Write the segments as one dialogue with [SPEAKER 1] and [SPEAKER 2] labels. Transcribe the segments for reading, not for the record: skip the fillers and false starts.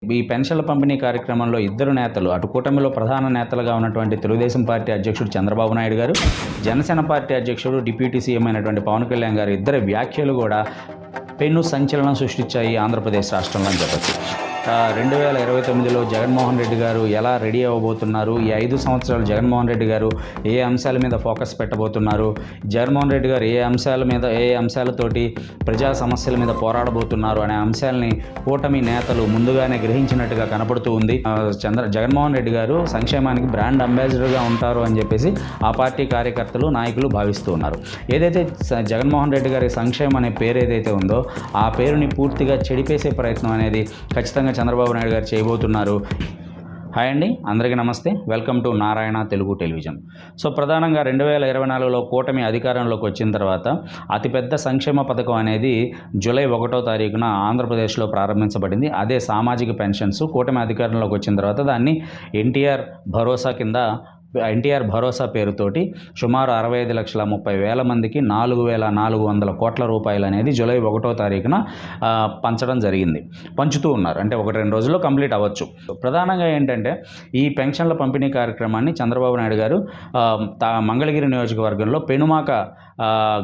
[SPEAKER 1] ఈ పెన్షన్ల పంపిణీ కార్యక్రమంలో ఇద్దరు నేతలు అటు కూటమిలో ప్రధాన నేతలుగా ఉన్నటువంటి తెలుగుదేశం పార్టీ అధ్యక్షుడు చంద్రబాబు నాయుడు గారు, జనసేన పార్టీ అధ్యక్షుడు డిప్యూటీ సీఎం అయినటువంటి పవన్ కళ్యాణ్ గారు ఇద్దరి వ్యాఖ్యలు కూడా పెను సంచలనం సృష్టించాయి ఆంధ్రప్రదేశ్ రాష్ట్రంలో అని చెప్పచ్చు. 2029లో జగన్మోహన్ రెడ్డి గారు ఎలా రెడీ అవ్వబోతున్నారు, ఈ 5 సంవత్సరాలు జగన్మోహన్ రెడ్డి గారు ఏ అంశాల మీద ఫోకస్ పెట్టబోతున్నారు, జగన్మోహన్ రెడ్డి గారు ఏ అంశాలతోటి ప్రజా సమస్యల మీద పోరాడబోతున్నారు అనే అంశాలని కూటమి నేతలు ముందుగానే గ్రహించినట్టుగా కనపడుతూ ఉంది. జగన్మోహన్ రెడ్డి గారు సంక్షేమానికి బ్రాండ్ అంబాసిడర్గా ఉంటారు అని చెప్పేసి ఆ పార్టీ కార్యకర్తలు నాయకులు భావిస్తూ ఉన్నారు. ఏదైతే జగన్మోహన్ రెడ్డి గారి సంక్షేమం అనే పేరు ఏదైతే ఉందో ఆ పేరుని పూర్తిగా చెడిపేసే ప్రయత్నం అనేది ఖచ్చితంగా చంద్రబాబు నాయుడు గారు చేయబోతున్నారు. హాయ్ అండి, అందరికీ నమస్తే. Welcome to Narayana Telugu television. So ప్రధానంగా 2024లో కూటమి అధికారంలోకి వచ్చిన తర్వాత అతిపెద్ద సంక్షేమ పథకం అనేది జూలై 1వ తారీఖున ఆంధ్రప్రదేశ్లో ప్రారంభించబడింది. అదే సామాజిక పెన్షన్స్. కూటమి అధికారంలోకి వచ్చిన తర్వాత దాన్ని ఎన్టీఆర్ భరోసా పేరుతోటి సుమారు 65,30,000 మందికి 4,400 కోట్ల రూపాయలు అనేది జూలై 1వ తారీఖున పంచుతూ ఉన్నారు. అంటే 1-2 రోజుల్లో కంప్లీట్ అవ్వచ్చు. ప్రధానంగా ఏంటంటే ఈ పెన్షన్ల పంపిణీ కార్యక్రమాన్ని చంద్రబాబు నాయుడు గారు మంగళగిరి నియోజకవర్గంలో పెనుమాక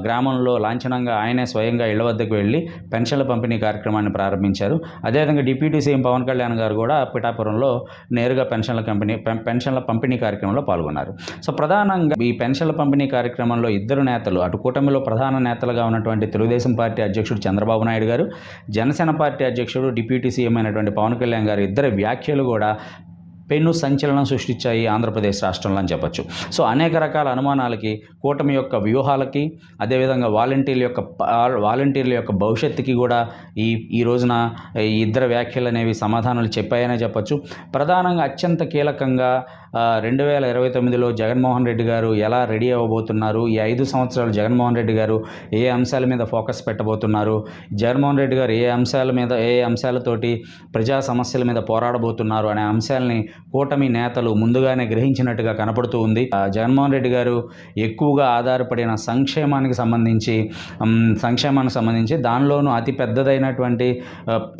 [SPEAKER 1] గ్రామంలో లాంఛనంగా ఆయనే స్వయంగా ఇళ్ల వద్దకు వెళ్ళి పెన్షన్ల పంపిణీ కార్యక్రమాన్ని ప్రారంభించారు. అదేవిధంగా డిప్యూటీ సీఎం పవన్ కళ్యాణ్ గారు కూడా పిఠాపురంలో నేరుగా పెన్షన్ల పంపిణీ కార్యక్రమంలో పాల్గొన్నారు. సో ప్రధానంగా ఈ పెన్షన్ల పంపిణీ కార్యక్రమంలో ఇద్దరు నేతలు అటు కూటమిలో ప్రధాన నేతలుగా ఉన్నటువంటి తెలుగుదేశం పార్టీ అధ్యక్షుడు చంద్రబాబు నాయుడు గారు, జనసేన పార్టీ అధ్యక్షుడు డిప్యూటీ సీఎం అయినటువంటి పవన్ కళ్యాణ్ గారు ఇద్దరి వ్యాఖ్యలు కూడా పెను సంచలనం సృష్టించాయి ఆంధ్రప్రదేశ్ రాష్ట్రంలో అని చెప్పచ్చు. సో అనేక రకాల అనుమానాలకి, కూటమి యొక్క వ్యూహాలకి, అదేవిధంగా వాలంటీర్ల యొక్క భవిష్యత్తుకి కూడా ఈ రోజున ఈ ఇద్దరు వ్యాఖ్యలు అనేవి సమాధానాలు చెప్పాయనే చెప్పచ్చు. ప్రధానంగా అత్యంత కీలకంగా 2029లో జగన్మోహన్ రెడ్డి గారు ఎలా రెడీ అవ్వబోతున్నారు, ఈ 5 సంవత్సరాలు జగన్మోహన్ రెడ్డి గారు ఏ అంశాల మీద ఫోకస్ పెట్టబోతున్నారు, జగన్మోహన్ రెడ్డి గారు ఏ అంశాలతోటి ప్రజా సమస్యల మీద పోరాడబోతున్నారు అనే అంశాలని కూటమి నేతలు ముందుగానే గ్రహించినట్టుగా కనపడుతూ ఉంది. జగన్మోహన్ రెడ్డి గారు ఎక్కువగా ఆధారపడిన సంక్షేమానికి సంబంధించి దానిలోనూ అతి పెద్దదైనటువంటి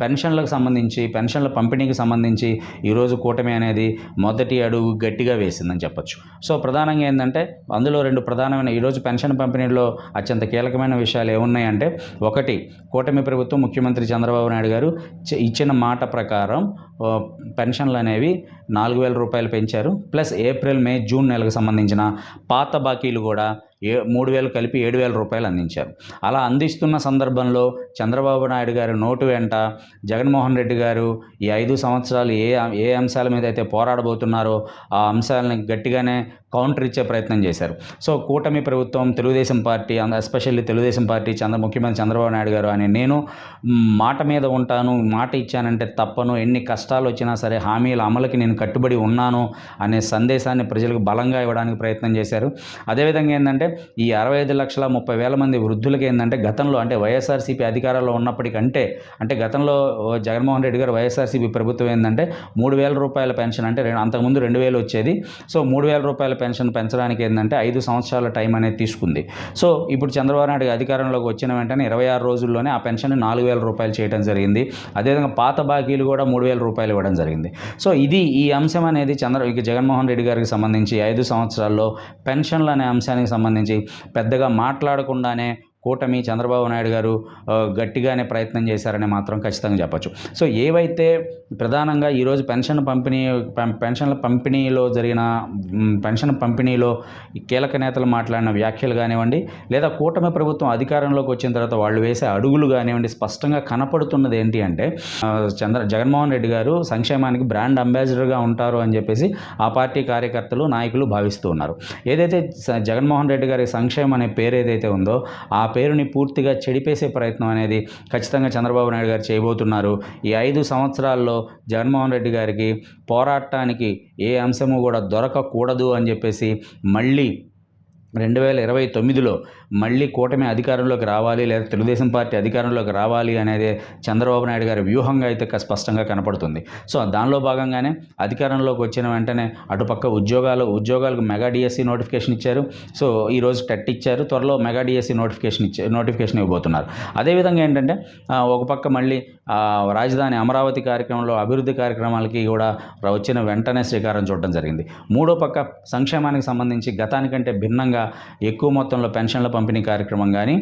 [SPEAKER 1] పెన్షన్ల పంపిణీకి సంబంధించి ఈరోజు కూటమి అనేది మొదటి అడుగు గట్టిగా వేసిందని చెప్పచ్చు. సో ప్రధానంగా ఏంటంటే అందులో 2 ప్రధానమైన ఈరోజు పెన్షన్ పంపిణీలో అత్యంత కీలకమైన విషయాలు ఏమున్నాయంటే, ఒకటి, కూటమి ప్రభుత్వం ముఖ్యమంత్రి చంద్రబాబు నాయుడు గారు ఇచ్చిన మాట ప్రకారం పెన్షన్లు అనేవి 4,000 రూపాయలు పెంచారు. ప్లస్ ఏప్రిల్, మే, జూన్ నెలకు సంబంధించిన పాత బాకీలు కూడా 3,000 కలిపి 7,000 రూపాయలు అందించారు. అలా అందిస్తున్న సందర్భంలో చంద్రబాబు నాయుడు గారి నోటు వెంట జగన్మోహన్ రెడ్డి గారు ఈ 5 సంవత్సరాలు ఏ అంశాల మీద అయితే పోరాడబోతున్నారో ఆ అంశాలని గట్టిగానే కౌంటర్ ఇచ్చే ప్రయత్నం చేశారు. సో కూటమి ప్రభుత్వం, Telugu Desam party, especially Telugu Desam party ముఖ్యమంత్రి చంద్రబాబు నాయుడు గారు అని నేను మాట మీద ఉంటాను, మాట ఇచ్చానంటే తప్పను, ఎన్ని కష్టాలు వచ్చినా సరే హామీల అమలుకి నేను కట్టుబడి ఉన్నాను అనే సందేశాన్ని ప్రజలకు బలంగా ఇవ్వడానికి ప్రయత్నం చేశారు. అదేవిధంగా ఏంటంటే ఈ 65,30,000 మంది వృద్ధులకి ఏంటంటే గతంలో, అంటే వైఎస్ఆర్సీపీ అధికారంలో ఉన్నప్పటికంటే, అంటే గతంలో జగన్మోహన్ రెడ్డి గారు వైఎస్ఆర్సీపీ ప్రభుత్వం ఏంటంటే 3,000 రూపాయల పెన్షన్, అంటే అంతకుముందు 2,000 వచ్చేది. సో 3,000 రూపాయల పెన్షన్ పెంచడానికి ఏంటంటే 5 సంవత్సరాల టైం అనేది తీసుకుంది. సో ఇప్పుడు చంద్రబాబు నాయుడు అధికారంలోకి వచ్చిన వెంటనే 26 రోజుల్లోనే ఆ పెన్షన్ 4,000 రూపాయలు చేయడం జరిగింది. అదేవిధంగా పాత బాకీలు కూడా 3,000 రూపాయలు ఇవ్వడం జరిగింది. సో ఈ అంశం అనేది జగన్మోహన్ రెడ్డి గారికి సంబంధించి 5 సంవత్సరాల్లో పెన్షన్లు అనే అంశానికి సంబంధించి పెద్దగా మాట్లాడకుండానే కూటమి చంద్రబాబు నాయుడు గారు గట్టిగానే ప్రయత్నం చేశారని మాత్రం ఖచ్చితంగా చెప్పచ్చు. సో ఏవైతే ప్రధానంగా ఈరోజు పెన్షన్ పంపిణీలో కీలక నేతలు మాట్లాడిన వ్యాఖ్యలు కానివ్వండి, లేదా కూటమి ప్రభుత్వం అధికారంలోకి వచ్చిన తర్వాత వాళ్ళు వేసే అడుగులు కానివ్వండి, స్పష్టంగా కనపడుతున్నది ఏంటి అంటే జగన్మోహన్ రెడ్డి గారు సంక్షేమానికి బ్రాండ్ అంబాసిడర్గా ఉంటారు అని చెప్పేసి ఆ పార్టీ కార్యకర్తలు, నాయకులు భావిస్తూ ఉన్నారు. ఏదైతే జగన్మోహన్ రెడ్డి గారి సంక్షేమం అనే పేరు ఏదైతే ఉందో ఆ పేరుని పూర్తిగా చెడిపేసే ప్రయత్నం అనేది ఖచ్చితంగా చంద్రబాబు నాయుడు గారు చేయబోతున్నారు. ఈ 5 సంవత్సరాల్లో జగన్మోహన్ రెడ్డి గారికి పోరాటానికి ఏ అంశము కూడా దొరకకూడదు అని చెప్పేసి మళ్ళీ 2029లో మళ్ళీ కూటమి అధికారంలోకి రావాలి లేదా తెలుగుదేశం పార్టీ అధికారంలోకి రావాలి అనేది చంద్రబాబు నాయుడు గారి వ్యూహంగా అయితే స్పష్టంగా కనపడుతుంది. సో దానిలో భాగంగానే అధికారంలోకి వచ్చిన వెంటనే అటుపక్క ఉద్యోగాలకు మెగా డిఎస్సి నోటిఫికేషన్ ఇచ్చారు. సో ఈరోజు టెట్ ఇచ్చారు, త్వరలో మెగా డిఎస్సి నోటిఫికేషన్ ఇవ్వబోతున్నారు. అదేవిధంగా ఏంటంటే ఒక పక్క మళ్ళీ రాజధాని అమరావతి కార్యక్రమంలో అభివృద్ధి కార్యక్రమాలకి కూడా వచ్చిన వెంటనే శ్రీకారం చుట్టడం జరిగింది. మూడో పక్క సంక్షేమానికి సంబంధించి గతానికంటే భిన్నంగా ఎక్కువ మొత్తంలో పెన్షన్ల పంపిణీ కార్యక్రమం కానీ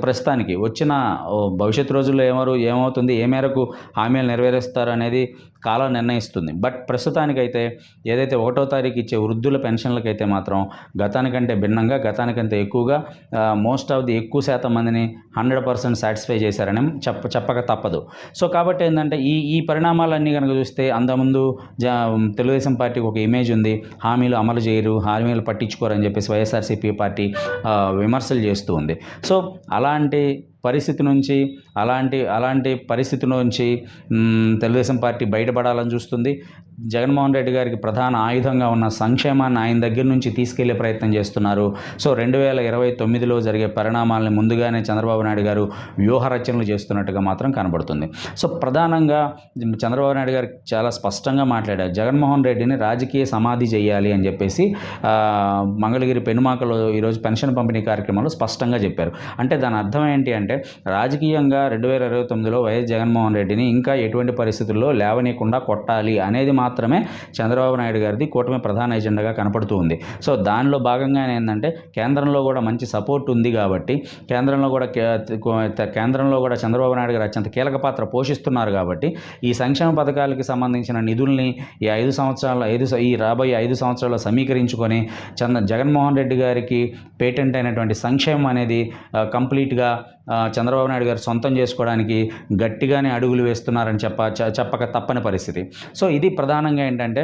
[SPEAKER 1] ప్రస్తుతానికి వచ్చిన భవిష్యత్తు రోజుల్లో ఏమవుతుంది, ఏ మేరకు హామీలు నెరవేరుస్తారు అనేది కాలం నిర్ణయిస్తుంది. బట్ ప్రస్తుతానికైతే ఏదైతే 1వ తారీఖు ఇచ్చే వృద్ధుల పెన్షన్లకైతే మాత్రం గతానికంటే భిన్నంగా గతానికంటే ఎక్కువగా మోస్ట్ ఆఫ్ ది ఎక్కువ శాతం మందిని 100% సాటిస్ఫై చేశారని చెప్పక తప్పదు. సో కాబట్టి ఏంటంటే ఈ పరిణామాలన్నీ కనుక చూస్తే అంతకుముందు తెలుగుదేశం పార్టీకి ఒక ఇమేజ్ ఉంది, హామీలు అమలు చేయరు, హామీలు పట్టించుకోరని చెప్పేసి వైఎస్ఆర్సీపీ పార్టీ విమర్శలు చేస్తూ ఉంది. సో అలాంటి పరిస్థితి నుంచి తెలుగుదేశం పార్టీ బయటపడాలని చూస్తుంది. జగన్మోహన్ రెడ్డి గారికి ప్రధాన ఆయుధంగా ఉన్న సంక్షేమాన్ని ఆయన దగ్గర నుంచి తీసుకెళ్లే ప్రయత్నం చేస్తున్నారు. సో 2029లో జరిగే పరిణామాలను ముందుగానే చంద్రబాబు నాయుడు గారు వ్యూహరచనలు చేస్తున్నట్టుగా మాత్రం కనబడుతుంది. సో ప్రధానంగా చంద్రబాబు నాయుడు గారు చాలా స్పష్టంగా మాట్లాడారు, జగన్మోహన్ రెడ్డిని రాజకీయ సమాధి చేయాలి అని చెప్పేసి మంగళగిరి పెనుమాకలో ఈరోజు పెన్షన్ పంపిణీ కార్యక్రమంలో స్పష్టంగా చెప్పారు. అంటే దాని అర్థం ఏంటి అంటే రాజకీయంగా 2029లో వైఎస్ జగన్మోహన్ రెడ్డిని ఇంకా ఎటువంటి పరిస్థితుల్లో లేవనీయకుండా కొట్టాలి అనేది మాత్రమే చంద్రబాబు నాయుడు గారిది కూటమి ప్రధాన ఎజెండాగా కనపడుతూ ఉంది. సో దానిలో భాగంగానే ఏంటంటే కేంద్రంలో కూడా మంచి సపోర్ట్ ఉంది కాబట్టి కేంద్రంలో కూడా చంద్రబాబు నాయుడు గారు అత్యంత కీలక పాత్ర పోషిస్తున్నారు కాబట్టి ఈ సంక్షేమ పథకాలకి సంబంధించిన నిధుల్ని ఈ రాబోయే 5 సంవత్సరాల్లో సమీకరించుకొని జగన్మోహన్ రెడ్డి గారికి పేటెంట్ అయినటువంటి సంక్షేమం అనేది కంప్లీట్గా చంద్రబాబు నాయుడు గారు సొంతం చేసుకోవడానికి గట్టిగానే అడుగులు వేస్తున్నారని చెప్పక తప్పని పరిస్థితి. సో ఇది ప్రధానంగా ఏంటంటే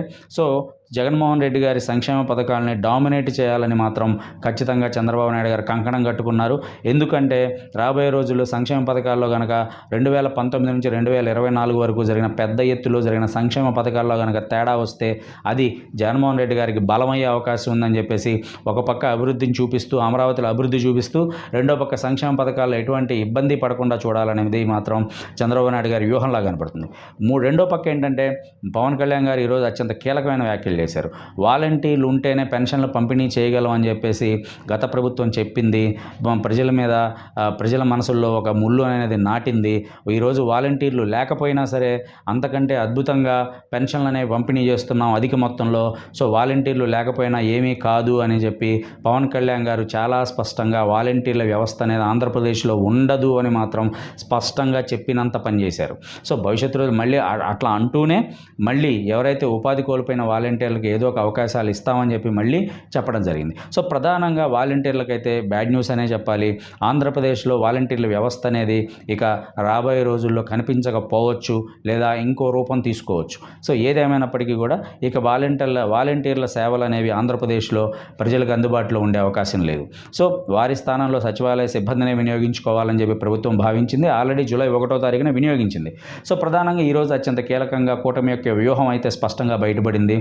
[SPEAKER 1] జగన్మోహన్ రెడ్డి గారి సంక్షేమ పథకాలని డామినేట్ చేయాలని మాత్రం ఖచ్చితంగా చంద్రబాబు నాయుడు గారు కంకణం కట్టుకున్నారు. ఎందుకంటే రాబోయే రోజుల్లో సంక్షేమ పథకాల్లో కనుక 2019 నుంచి 2024 వరకు జరిగిన పెద్ద ఎత్తులో జరిగిన సంక్షేమ పథకాల్లో కనుక తేడా వస్తే అది జగన్మోహన్ రెడ్డి గారికి బలమయ్యే అవకాశం ఉందని చెప్పేసి ఒక పక్క అభివృద్ధిని చూపిస్తూ అమరావతిలో అభివృద్ధి చూపిస్తూ రెండో పక్క సంక్షేమ పథకాల్లో ఎటువంటి ఇబ్బంది పడకుండా చూడాలనేది మాత్రం చంద్రబాబు నాయుడు గారి వ్యూహంలా కనపడుతుంది. రెండో పక్క ఏంటంటే పవన్ కళ్యాణ్ గారు ఈరోజు అత్యంత కీలకమైన వ్యాఖ్యలు చేశారు. వాలంటీర్లు ఉంటేనే పెన్షన్లు పంపిణీ చేయగలం అని చెప్పేసి గత ప్రభుత్వం చెప్పింది, ప్రజల మనసుల్లో ఒక ముళ్ళు అనేది నాటింది. ఈరోజు వాలంటీర్లు లేకపోయినా సరే అంతకంటే అద్భుతంగా పెన్షన్లు అనేవి పంపిణీ చేస్తున్నాం అధిక మొత్తంలో. సో వాలంటీర్లు లేకపోయినా ఏమీ కాదు అని చెప్పి పవన్ కళ్యాణ్ గారు చాలా స్పష్టంగా వాలంటీర్ల వ్యవస్థ అనేది ఆంధ్రప్రదేశ్లో ఉండదు అని మాత్రం స్పష్టంగా చెప్పినంత పనిచేశారు. సో భవిష్యత్తు రోజు మళ్ళీ అట్లా అంటూనే మళ్ళీ ఎవరైతే ఉపాధి కోల్పోయిన వాలంటీర్లకి ఏదో ఒక అవకాశాలు ఇస్తామని చెప్పి మళ్ళీ చెప్పడం జరిగింది. సో ప్రధానంగా వాలంటీర్లకైతే బ్యాడ్ న్యూస్ అనే చెప్పాలి. ఆంధ్రప్రదేశ్లో వాలంటీర్ల వ్యవస్థ అనేది ఇక రాబోయే రోజుల్లో కనిపించకపోవచ్చు లేదా ఇంకో రూపం తీసుకోవచ్చు. సో ఏదేమైనప్పటికీ కూడా ఇక వాలంటీర్ల సేవలు అనేవి ఆంధ్రప్రదేశ్లో ప్రజలకు అందుబాటులో ఉండే అవకాశం లేదు. సో వారి స్థానంలో సచివాలయ సిబ్బందిని వినియోగించుకోవాలని చెప్పి ప్రభుత్వం భావించింది. ఆల్రెడీ జూలై 1వ తారీఖున వినియోగించింది. సో ప్రధానంగా ఈరోజు అత్యంత కీలకంగా కూటమి యొక్క వ్యూహం అయితే స్పష్టంగా బయటపడింది.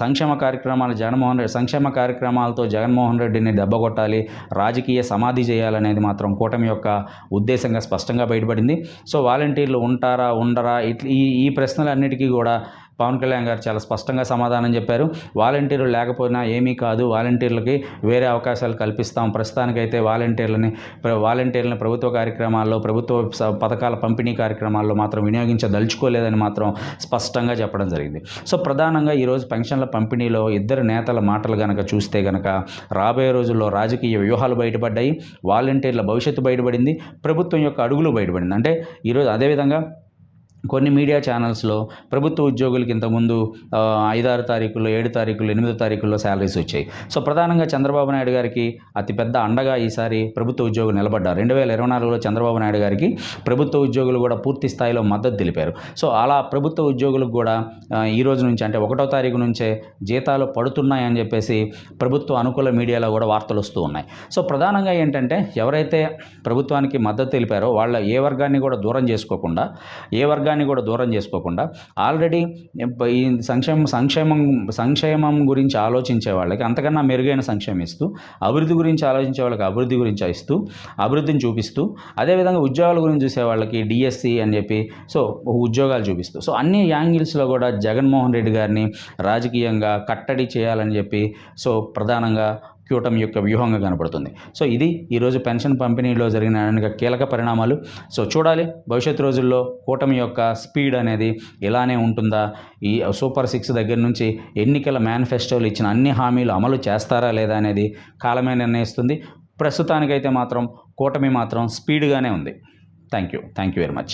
[SPEAKER 1] సంక్షేమ కార్యక్రమాలతో జగన్మోహన్ రెడ్డిని దెబ్బకొట్టాలి, రాజకీయ సమాధి చేయాలనేది మాత్రం కూటమి యొక్క ఉద్దేశంగా స్పష్టంగా బయటపడింది. సో వాలంటీర్లు ఉంటారా ఉండరా ఈ ప్రశ్నలన్నిటికీ కూడా పవన్ కళ్యాణ్ గారు చాలా స్పష్టంగా సమాధానం చెప్పారు. వాలంటీర్లు లేకపోయినా ఏమీ కాదు, వాలంటీర్లకి వేరే అవకాశాలు కల్పిస్తాం, ప్రస్తుతానికైతే వాలంటీర్లని ప్రభుత్వ కార్యక్రమాల్లో ప్రభుత్వ పథకాల పంపిణీ కార్యక్రమాల్లో మాత్రం వినియోగించదలుచుకోలేదని మాత్రం స్పష్టంగా చెప్పడం జరిగింది. సో ప్రధానంగా ఈరోజు పెన్షన్ల పంపిణీలో ఇద్దరు నేతల మాటలు కనుక చూస్తే కనుక రాబోయే రోజుల్లో రాజకీయ వ్యూహాలు బయటపడ్డాయి, వాలంటీర్ల భవిష్యత్తు బయటపడింది, ప్రభుత్వం యొక్క అడుగులు బయటపడింది. అంటే ఈరోజు అదేవిధంగా కొన్ని మీడియా ఛానల్స్లో ప్రభుత్వ ఉద్యోగులకి ఇంతకుముందు 5-6 తారీఖుల్లో 7 తారీఖుల్లో 8 తారీఖుల్లో శాలరీస్ వచ్చాయి. సో ప్రధానంగా చంద్రబాబు నాయుడు గారికి అతిపెద్ద అండగా ఈసారి ప్రభుత్వ ఉద్యోగులు నిలబడ్డారు. 2024లో చంద్రబాబు నాయుడు గారికి ప్రభుత్వ ఉద్యోగులు కూడా పూర్తి స్థాయిలో మద్దతు తెలిపారు. సో అలా ప్రభుత్వ ఉద్యోగులకు కూడా ఈ రోజు నుంచి అంటే 1వ తారీఖు నుంచే జీతాలు పడుతున్నాయని చెప్పేసి ప్రభుత్వ అనుకూల మీడియాలో కూడా వార్తలు వస్తూ ఉన్నాయి. సో ప్రధానంగా ఏంటంటే ఎవరైతే ప్రభుత్వానికి మద్దతు తెలిపారో వాళ్ళ ఏ వర్గాన్ని కూడా దూరం చేసుకోకుండా ఏ వర్గాన్ని వర్గాన్ని కూడా దూరం చేసుకోకుండా ఆల్రెడీ ఈ సంక్షేమం గురించి ఆలోచించే వాళ్ళకి అంతకన్నా మెరుగైన సంక్షేమం ఇస్తూ, అభివృద్ధి గురించి ఆలోచించే వాళ్ళకి అభివృద్ధి గురించి ఇస్తూ, అభివృద్ధిని చూపిస్తూ, అదేవిధంగా ఉద్యోగాల గురించి చూసే వాళ్ళకి డిఎస్సి అని చెప్పి ఉద్యోగాలు చూపిస్తూ, అన్ని యాంగిల్స్లో కూడా జగన్మోహన్ రెడ్డి గారిని రాజకీయంగా కట్టడి చేయాలని చెప్పి ప్రధానంగా కూటమి యొక్క వ్యూహంగా కనపడుతుంది. ఇది ఈరోజు పెన్షన్ పంపిణీలో జరిగిన అనేక కీలక పరిణామాలు. చూడాలి భవిష్యత్తు రోజుల్లో కూటమి యొక్క స్పీడ్ అనేది ఇలానే ఉంటుందా, ఈ సూపర్ 6 దగ్గర నుంచి ఎన్నికల మేనిఫెస్టోలు ఇచ్చిన అన్ని హామీలు అమలు చేస్తారా లేదా అనేది కాలమే నిర్ణయిస్తుంది. ప్రస్తుతానికైతే మాత్రం కూటమి మాత్రం స్పీడ్గానే ఉంది. Thank you very much.